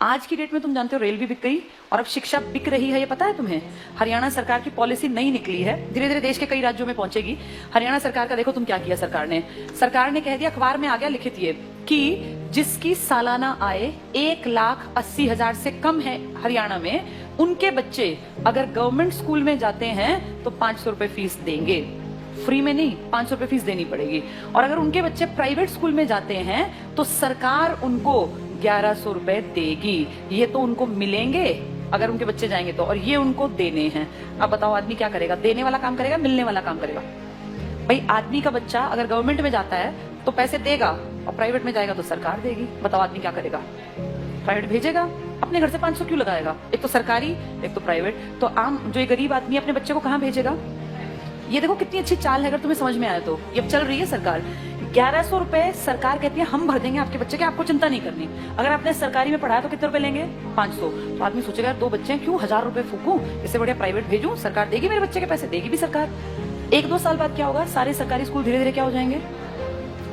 आज की डेट में तुम जानते हो रेल भी बिक गई और अब शिक्षा बिक रही है, ये पता है तुम्हें? हरियाणा सरकार की पॉलिसी नई निकली है, धीरे धीरे देश के कई राज्यों में पहुंचेगी। हरियाणा सरकार का देखो तुम क्या किया सरकार ने कह दिया, अखबार में आ गया लिखित ये कि जिसकी सालाना आय 1,80,000 से कम है हरियाणा में, उनके बच्चे अगर गवर्नमेंट स्कूल में जाते हैं तो 500 रुपए फीस देंगे। फ्री में नहीं, 500 रुपए फीस देनी पड़ेगी। और अगर उनके बच्चे प्राइवेट स्कूल में जाते हैं तो सरकार उनको 1100 रुपए देगी। ये तो उनको मिलेंगे अगर उनके बच्चे जाएंगे तो, और ये उनको देने हैं। अब बताओ आदमी क्या करेगा? देने वाला काम करेगा, मिलने वाला काम करेगा? भाई आदमी का बच्चा अगर गवर्नमेंट में जाता है तो पैसे देगा और प्राइवेट में जाएगा तो सरकार देगी। बताओ आदमी क्या करेगा? प्राइवेट भेजेगा, अपने घर से 500 क्यों लगाएगा? एक तो सरकारी, एक तो प्राइवेट। तो आम जो ये गरीब आदमी अपने बच्चे को कहाँ भेजेगा? ये देखो कितनी अच्छी चाल है, अगर तुम्हें समझ में आया तो। ये अब चल रही है सरकार। 1100 रुपए सरकार कहती है हम भर देंगे आपके बच्चे के, आपको चिंता नहीं करनी। अगर आपने सरकारी में पढ़ाया तो कितने रुपए लेंगे? 500। तो आदमी सोचेगा 2 बच्चे हैं, क्यों 1000 रुपए फूकूं, इससे बढ़िया प्राइवेट भेजूं, सरकार देगी मेरे बच्चे के पैसे, देगी भी सरकार। 1-2 साल बाद क्या होगा? सारे सरकारी स्कूल धीरे धीरे क्या हो जाएंगे?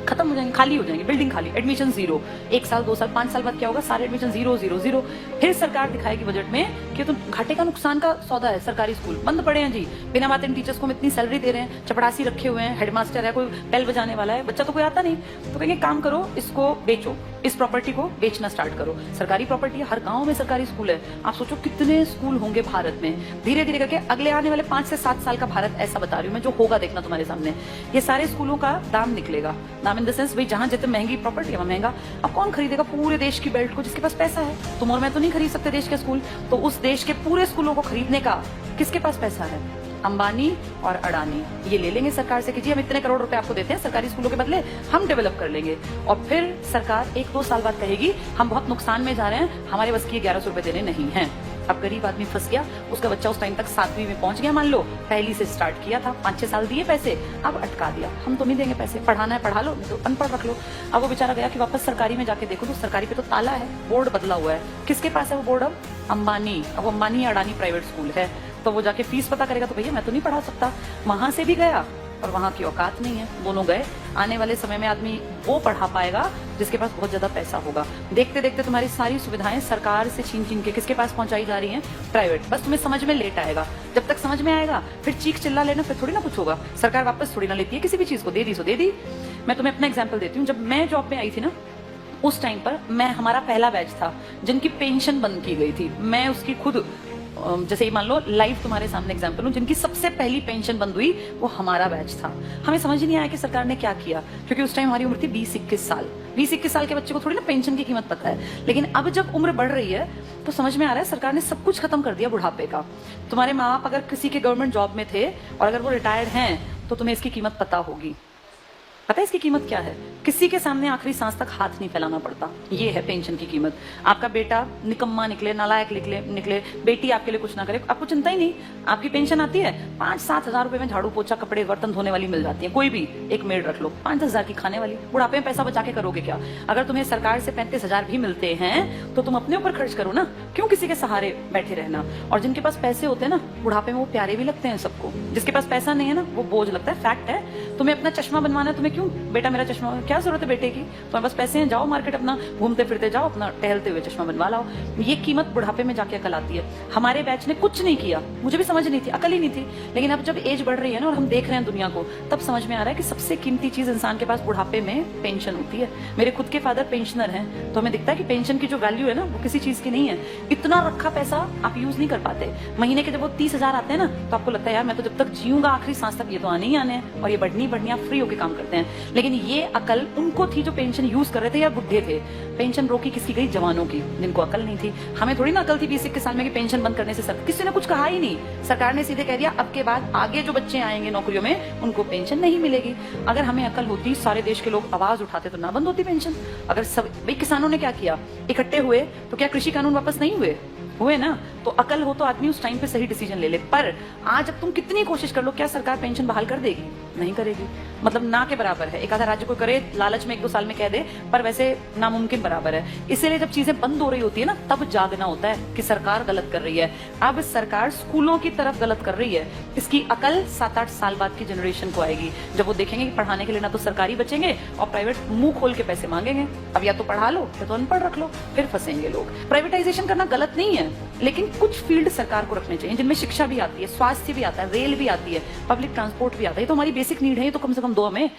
खत्म हो जाएंगे, खाली हो जाएंगे, बिल्डिंग खाली, एडमिशन 0। 1 साल 2 साल 5 साल बाद क्या होगा? सारे एडमिशन 0 0 0। फिर सरकार दिखाएगी बजट में कि तुम घाटे का नुकसान का सौदा है, सरकारी स्कूल बंद पड़े हैं जी, बिना बात इन टीचर्स को हम इतनी सैलरी दे रहे हैं, चपड़ासी रखे हुए हैं, हेडमास्टर है, कोई बेल बजाने वाला है, बच्चा तो कोई आता नहीं। तो कहेंगे काम करो, इसको बेचो, इस प्रॉपर्टी को बेचना स्टार्ट करो। सरकारी प्रॉपर्टी है, हर गांव में सरकारी स्कूल है। आप सोचो कितने स्कूल होंगे भारत में। धीरे धीरे करके अगले आने वाले 5 से 7 साल का भारत ऐसा बता रही हूँ मैं, जो होगा देखना तुम्हारे सामने। ये सारे स्कूलों का दाम निकलेगा, दाम इन द सेंस भाई जहां जितने महंगी प्रॉपर्टी है महंगा। अब कौन खरीदेगा पूरे देश की बेल्ट को? जिसके पास पैसा है। तुम और मैं तो नहीं खरीद सकते देश के स्कूल, तो उस देश के पूरे स्कूलों को खरीदने का किसके पास पैसा है? अंबानी और अडानी ये ले लेंगे सरकार से कि जी हम इतने करोड़ रुपए आपको देते हैं सरकारी स्कूलों के बदले, हम डेवलप कर लेंगे। और फिर सरकार 1-2 साल बाद कहेगी हम बहुत नुकसान में जा रहे हैं, हमारे बस की 1100 रुपए देने नहीं है। अब गरीब आदमी फंस गया, उसका बच्चा उस टाइम तक 7वीं में पहुंच गया, मान लो पहली से स्टार्ट किया था, 5-6 साल दिए पैसे, अब अटका दिया, हम तो नहीं देंगे पैसे, पढ़ाना है पढ़ा लो, नहीं तो अनपढ़ रख लो। अब वो बेचारा गया कि वापस सरकारी में जाके देखो तो सरकारी पे तो ताला है, बोर्ड बदला हुआ है। किसके पास है वो बोर्ड? अब अंबानी। अब अंबानी अडानी प्राइवेट स्कूल है, तो वो जाके फीस पता करेगा तो भैया मैं तो नहीं पढ़ा सकता। वहां से भी गया और वहां की औकात नहीं है, दोनों गए। आने वाले समय में आदमी वो पढ़ा पाएगा जिसके पास बहुत ज्यादा पैसा होगा। देखते देखते तुम्हारी सारी सुविधाएं सरकार से छीन छीन के किसके पास पहुंचाई जा रही हैं? प्राइवेट। बस तुम्हें समझ में लेट आएगा, जब तक समझ में आएगा फिर चीख चिल्ला लेना, फिर थोड़ी ना कुछ होगा। सरकार वापस थोड़ी ना लेती है किसी भी चीज को, दे दी सो दे दी। मैं तुम्हें अपना एग्जाम्पल देती हूँ। जब मैं जॉब में आई थी ना, उस टाइम पर हमारा पहला बैच था जिनकी पेंशन बंद की गई थी। मैं उसकी खुद, जैसे ये मान लो लाइव तुम्हारे सामने एग्जांपल हूं, जिनकी सबसे पहली पेंशन बंद हुई वो हमारा बैच था। हमें समझ ही नहीं आया कि सरकार ने क्या किया, क्योंकि उस टाइम हमारी उम्र थी 20-21 साल। 20-21 साल के बच्चे को थोड़ी ना पेंशन की कीमत पता है। लेकिन अब जब उम्र बढ़ रही है तो समझ में आ रहा है सरकार ने सब कुछ खत्म कर दिया बुढ़ापे का। तुम्हारे माँ बाप अगर किसी के गवर्नमेंट जॉब में थे और अगर वो रिटायर्ड हैं तो तुम्हें इसकी कीमत पता होगी। पता है इसकी कीमत क्या है? किसी के सामने आखिरी सांस तक हाथ नहीं फैलाना पड़ता। ये है पेंशन की कीमत। आपका बेटा निकम्मा निकले, नालायक निकले, बेटी आपके लिए कुछ ना करे, आपको चिंता ही नहीं। आपकी पेंशन आती है, 5-7 हजार रुपए में झाड़ू पोछा कपड़े बर्तन धोने वाली मिल जाती है। कोई भी एक मेड रख लो, 5-10 हजार की खाने वाली। बुढ़ापे में पैसा बचा के करोगे क्या? अगर तुम्हें सरकार से 35 हजार भी मिलते हैं तो तुम अपने ऊपर खर्च करो ना, क्यों किसी के सहारे बैठे रहना? और जिनके पास पैसे होते हैं ना, बुढ़ापे में वो प्यारे भी लगते हैं सबको। जिसके पास पैसा नहीं है ना, वो बोझ लगता है। फैक्ट है। तुम्हें अपना चश्मा बनवाना है, तुम्हें क्यों बेटा मेरा चश्मा, क्या जरूरत है बेटे की? तुम्हारे पास पैसे हैं, जाओ मार्केट, अपना घूमते फिरते जाओ, अपना टहलते हुए चश्मा बनवा लाओ। ये कीमत बुढ़ापे में जाके अकल आती है। हमारे बैच ने कुछ नहीं किया, मुझे भी समझ नहीं थी, अकल ही नहीं थी। लेकिन अब जब एज बढ़ रही है ना और हम देख रहे हैं दुनिया को, तब समझ में आ रहा है कि सबसे कीमती चीज इंसान के पास बुढ़ापे में पेंशन होती है। मेरे खुद के फादर पेंशनर हैं, तो हमें दिखता है कि पेंशन की जो वैल्यू है ना वो किसी चीज की नहीं है। इतना रखा पैसा आप यूज नहीं कर पाते। महीने के जब वो 30 हजार आते हैं ना, तो आपको लगता है यार मैं तो जब तक जीऊंगा आखिरी सांस तक ये तो आने ही आने हैं, और ये बढ़नी आप फ्री होकर काम करते हैं। लेकिन ये अकल उनको थी जो पेंशन यूज कर रहे थे या बुढ़े थे। पेंशन रोकी किसकी गई? जवानों की, जिनको अकल नहीं थी। हमें थोड़ी ना अकल थी 20-21 साल में कि पेंशन बंद करने से किसी ने कुछ कहा ही नहीं। सरकार ने सीधे कह दिया अब के बाद आगे जो बच्चे आएंगे नौकरियों में उनको पेंशन नहीं मिलेगी। अगर हमें अकल होती, सारे देश के लोग आवाज उठाते तो ना बंद होती पेंशन। अगर सब भाई किसानों ने क्या किया, इकट्ठे हुए तो क्या कृषि कानून वापस नहीं हुए ना? तो अकल हो तो आदमी उस टाइम पे सही डिसीजन ले ले। पर आज अब तुम कितनी कोशिश कर लो, क्या सरकार पेंशन बहाल कर देगी? नहीं करेगी। मतलब ना के बराबर है। एक आधा राज्य को करे, लालच में 1-2 साल में कह दे, पर वैसे नामुमकिन बराबर है। इसीलिए जब चीजें बंद हो रही होती है ना, तब जागना होता है कि सरकार गलत कर रही है। अब सरकार स्कूलों की तरफ गलत कर रही है। इसकी अकल 7-8 साल बाद की जनरेशन को आएगी, जब वो देखेंगे कि पढ़ाने के लिए ना तो सरकारी बचेंगे और प्राइवेट मुंह खोल के पैसे मांगेंगे। अब या तो पढ़ा लो या तो अनपढ़ रख लो, फिर फंसेंगे लोग। प्राइवेटाइजेशन करना गलत नहीं है, लेकिन कुछ फील्ड सरकार को रखने चाहिए जिनमें शिक्षा भी आती है, स्वास्थ्य भी आता है, रेल भी आती है, पब्लिक ट्रांसपोर्ट भी आता है। ये तो हमारी बेसिक नीड है, ये तो कम से कम दो हमें।